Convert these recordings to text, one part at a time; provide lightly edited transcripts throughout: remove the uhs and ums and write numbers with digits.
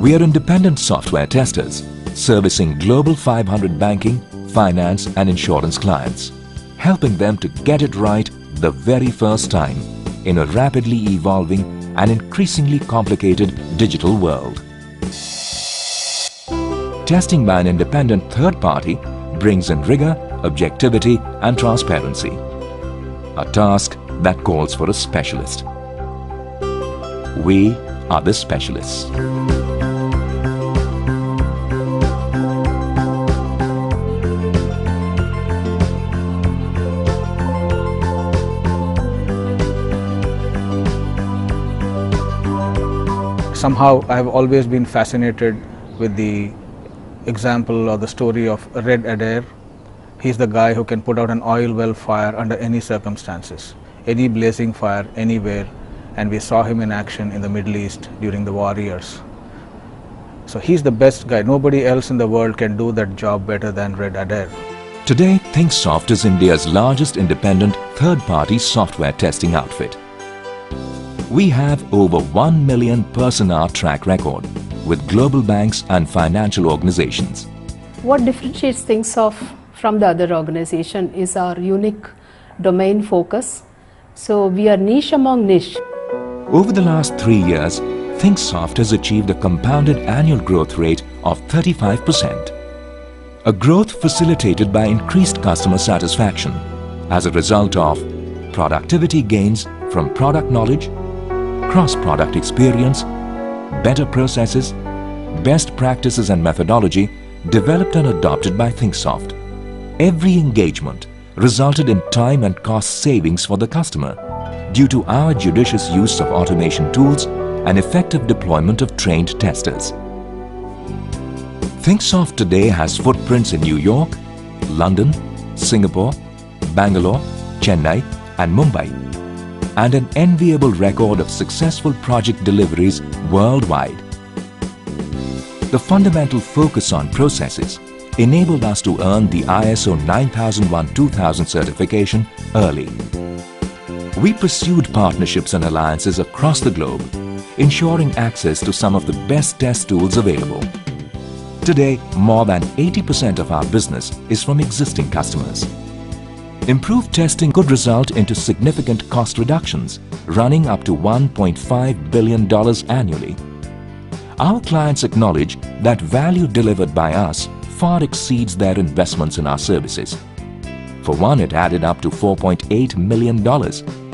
We are independent software testers, servicing global 500 banking, finance and insurance clients, helping them to get it right the very first time in a rapidly evolving and increasingly complicated digital world. Testing by an independent third party brings in rigor, objectivity and transparency, a task that calls for a specialist. We are the specialists. Somehow I have always been fascinated with the example or the story of Red Adair. He's the guy who can put out an oil well fire under any circumstances, any blazing fire anywhere, and we saw him in action in the Middle East during the war years. So he's the best guy. Nobody else in the world can do that job better than Red Adair. Today, Thinksoft is India's largest independent third-party software testing outfit. We have over 1 million person-hour track record with global banks and financial organizations. What differentiates Thinksoft from the other organization is our unique domain focus. So we are niche among niche. Over the last 3 years, Thinksoft has achieved a compounded annual growth rate of 35%. A growth facilitated by increased customer satisfaction as a result of productivity gains from product knowledge, cross-product experience, better processes, best practices and methodology developed and adopted by Thinksoft. Every engagement resulted in time and cost savings for the customer due to our judicious use of automation tools and effective deployment of trained testers. Thinksoft today has footprints in New York, London, Singapore, Bangalore, Chennai and Mumbai, and an enviable record of successful project deliveries worldwide. The fundamental focus on processes enabled us to earn the ISO 9001-2000 certification early. We pursued partnerships and alliances across the globe, ensuring access to some of the best test tools available. Today, more than 80% of our business is from existing customers. Improved testing could result into significant cost reductions, running up to $1.5 billion annually. Our clients acknowledge that value delivered by us far exceeds their investments in our services. For one, it added up to $4.8 million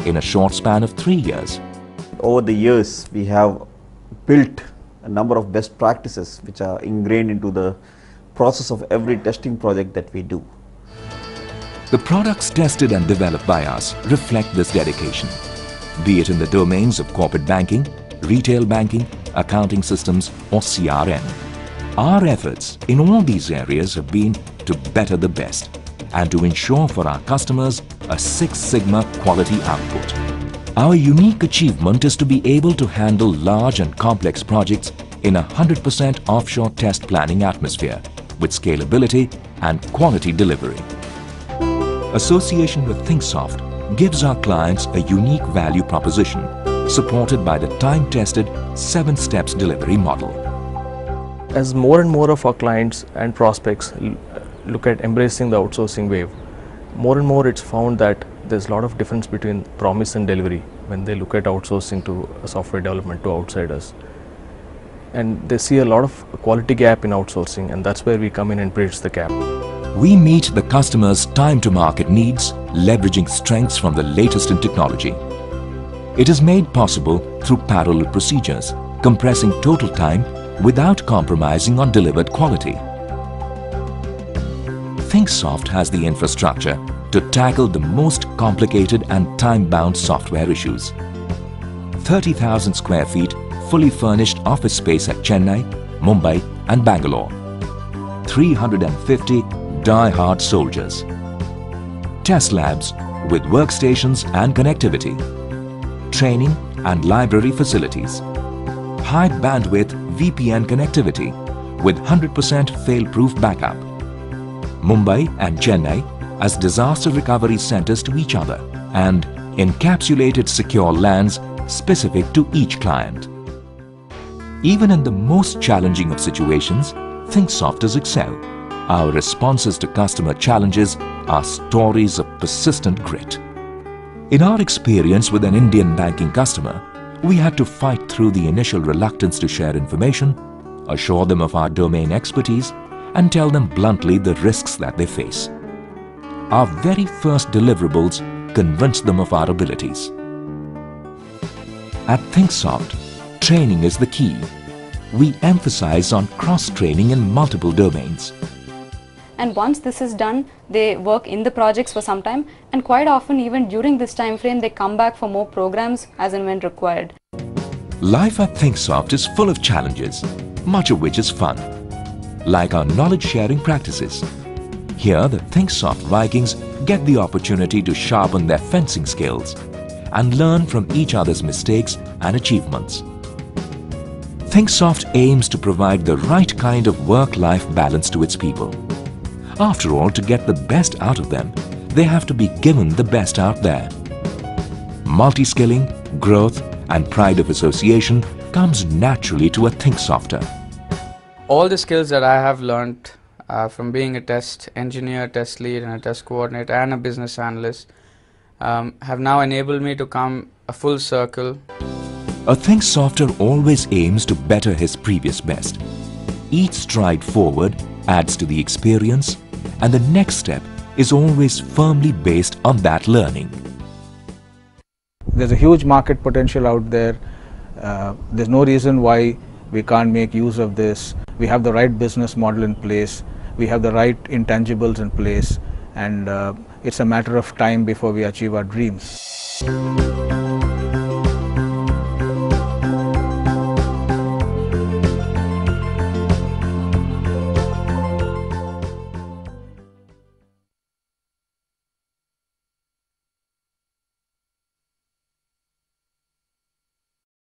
in a short span of 3 years. Over the years, we have built a number of best practices which are ingrained into the process of every testing project that we do. The products tested and developed by us reflect this dedication, be it in the domains of corporate banking, retail banking, accounting systems or CRM. Our efforts in all these areas have been to better the best and to ensure for our customers a Six Sigma quality output. Our unique achievement is to be able to handle large and complex projects in a 100% offshore test planning atmosphere with scalability and quality delivery. Association with Thinksoft gives our clients a unique value proposition supported by the time-tested 7 steps delivery model. As more and more of our clients and prospects look at embracing the outsourcing wave, more and more it's found that there's a lot of difference between promise and delivery when they look at outsourcing to software development to outsiders. And they see a lot of quality gap in outsourcing, and that's where we come in and bridge the gap. We meet the customer's time-to-market needs, leveraging strengths from the latest in technology. It is made possible through parallel procedures, compressing total time without compromising on delivered quality. Thinksoft has the infrastructure to tackle the most complicated and time-bound software issues. 30,000 square feet fully furnished office space at Chennai, Mumbai and Bangalore. 350 die-hard soldiers. Test labs with workstations and connectivity. Training and library facilities. High bandwidth VPN connectivity with 100% fail-proof backup. Mumbai and Chennai as disaster recovery centers to each other and encapsulated secure LANs specific to each client. Even in the most challenging of situations, Thinksofters excel. Our responses to customer challenges are stories of persistent grit. In our experience with an Indian banking customer, we had to fight through the initial reluctance to share information, assure them of our domain expertise, and tell them bluntly the risks that they face. Our very first deliverables convinced them of our abilities. At Thinksoft, training is the key. We emphasize on cross-training in multiple domains. And once this is done, they work in the projects for some time, and quite often even during this time frame they come back for more programs as and when required. Life at Thinksoft is full of challenges, much of which is fun. Like our knowledge sharing practices. Here the Thinksoft Vikings get the opportunity to sharpen their fencing skills and learn from each other's mistakes and achievements. Thinksoft aims to provide the right kind of work-life balance to its people. After all, to get the best out of them, they have to be given the best out there. Multi-skilling, growth and pride of association comes naturally to a Thinksofter. All the skills that I have learned from being a test engineer, test lead and a test coordinator and a business analyst have now enabled me to come a full circle. A Thinksofter always aims to better his previous best. Each stride forward adds to the experience, and the next step is always firmly based on that learning. There's a huge market potential out there. There's no reason why we can't make use of this. We have the right business model in place. We have the right intangibles in place, and it's a matter of time before we achieve our dreams.